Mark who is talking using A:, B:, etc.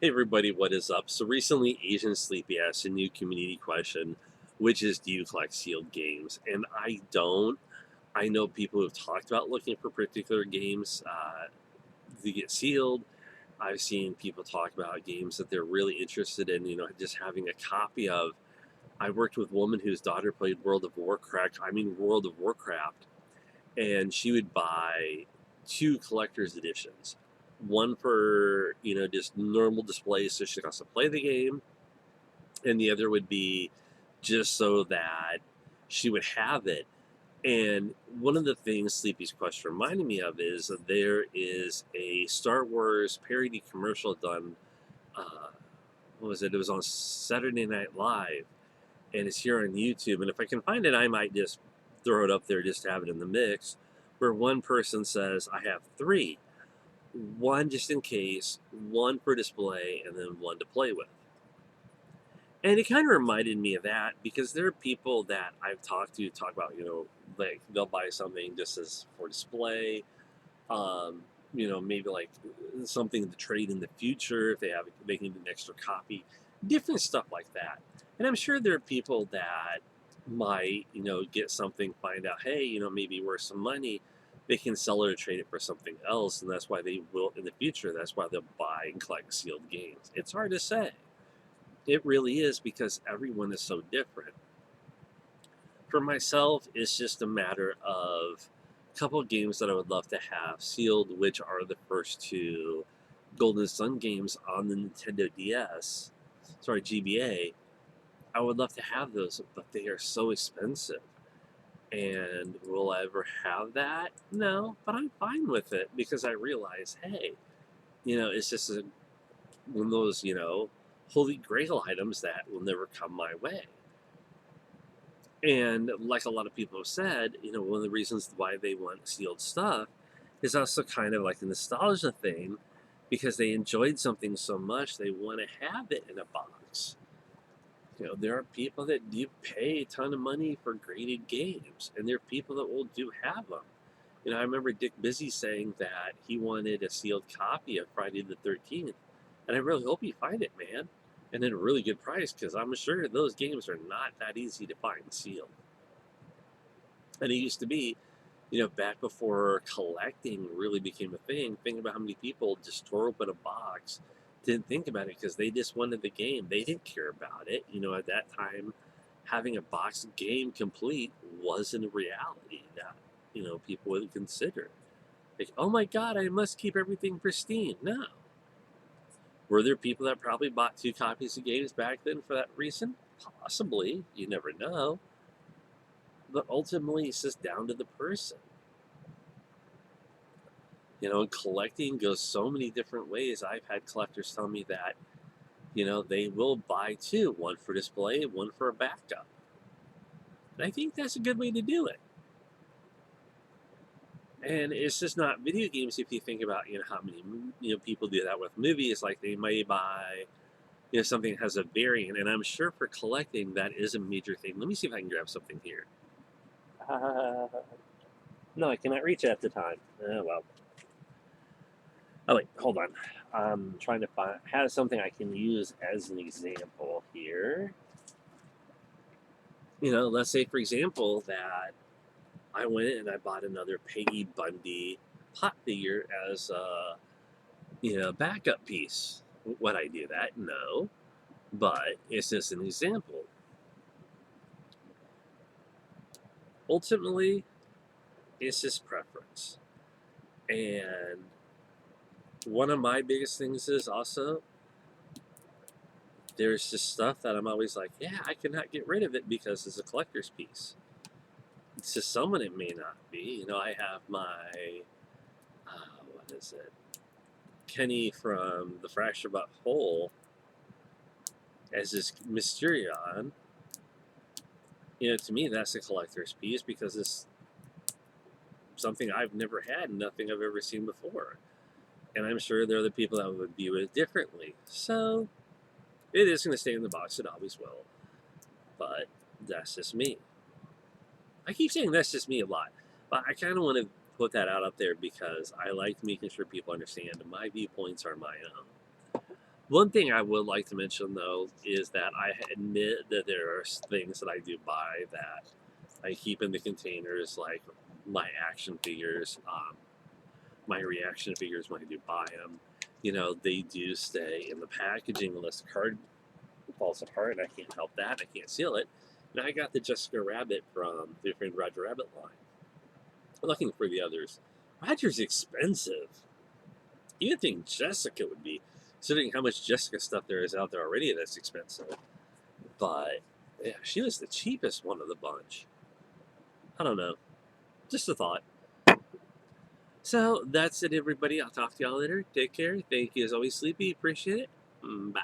A: Hey everybody, what is up? So recently, Asian Sleepy asked a new community question, which is, do you collect sealed games? And I don't. I know people who've talked about looking for particular games to get sealed. I've seen people talk about games that they're really interested in, just having a copy of. I worked with a woman whose daughter played World of Warcraft, and she would buy two collector's editions. One for, just normal display so she can also play the game, and the other would be just so that she would have it. And one of the things Sleepy's question reminded me of is that there is a Star Wars parody commercial done. Uh, what was it? It was on Saturday Night Live, and it's here on YouTube. And if I can find it, I might just throw it up there just to have it in the mix. Where one person says, I have three, one just in case, one for display, and then one to play with. And it kind of reminded me of that because there are people that I've talked to talk about, like they'll buy something just as for display, um, maybe like something to trade in the future if they need an extra copy, different stuff like that. And I'm sure there are people that might, get something, find out, hey, maybe worth some money, they can sell it or trade it for something else, and that's why they will in the future. That's why they'll buy and collect sealed games. It's hard to say. It really is because everyone is so different. For myself, it's just a matter of a couple of games that I would love to have sealed, which are the first two Golden Sun games on the Nintendo DS. Sorry, GBA. I would love to have those, but they are so expensive. And will I ever have that? No, but I'm fine with it because I realize, hey, it's just one of those, holy grail items that will never come my way. And like a lot of people have said, one of the reasons why they want sealed stuff is also kind of like a nostalgia thing because they enjoyed something so much they want to have it in a box. There are people that do pay a ton of money for graded games, and there are people that will do have them. I remember Dick Busy saying that he wanted a sealed copy of Friday the 13th, and I really hope you find it, man, and at a really good price because I'm sure those games are not that easy to find sealed. And it used to be, back before collecting really became a thing, think about how many people just tore open a box, didn't think about it because they just wanted the game. They didn't care about it. At that time, having a box game complete wasn't a reality that, people would consider. Like, oh my God, I must keep everything pristine. No. Were there people that probably bought two copies of games back then for that reason? Possibly. You never know. But ultimately, it's just down to the person. And collecting goes so many different ways. I've had collectors tell me that, they will buy two, one for display, one for a backup. And I think that's a good way to do it. And it's just not video games. If you think about, how many, people do that with movies, like they may buy, something that has a variant. And I'm sure for collecting, that is a major thing. Let me see if I can grab something here. No, I cannot reach it at the time. Oh, well. Oh, wait, hold on. I'm trying to have something I can use as an example here. Let's say, for example, that I went and I bought another Peggy Bundy pot figure as a, backup piece. Would I do that? No. But it's just an example. Ultimately, it's just preference. And one of my biggest things is also there's just stuff that I'm always like, yeah, I cannot get rid of it because it's a collector's piece. To someone, it may not be. I have my, what is it? Kenny from the Fracture But Whole as this Mysterion. To me, that's a collector's piece because it's something I've never had and nothing I've ever seen before. And I'm sure there are other people that would view it differently. So it is going to stay in the box. It always will. But that's just me. I keep saying that's just me a lot. But I kind of want to put that out there because I like making sure people understand my viewpoints are my own. One thing I would like to mention though is that I admit that there are things that I do buy that I keep in the containers, like my action figures, my reaction figures when I do buy them. They do stay in the packaging unless the card falls apart. I can't help that. I can't seal it. And I got the Jessica Rabbit from the Friend Roger Rabbit line. I'm looking for the others. Roger's expensive. You would think Jessica would be, considering how much Jessica stuff there is out there already that's expensive. But yeah, she was the cheapest one of the bunch. I don't know. Just a thought. So that's it, everybody. I'll talk to y'all later. Take care. Thank you as always, Sleepy. Appreciate it. Bye.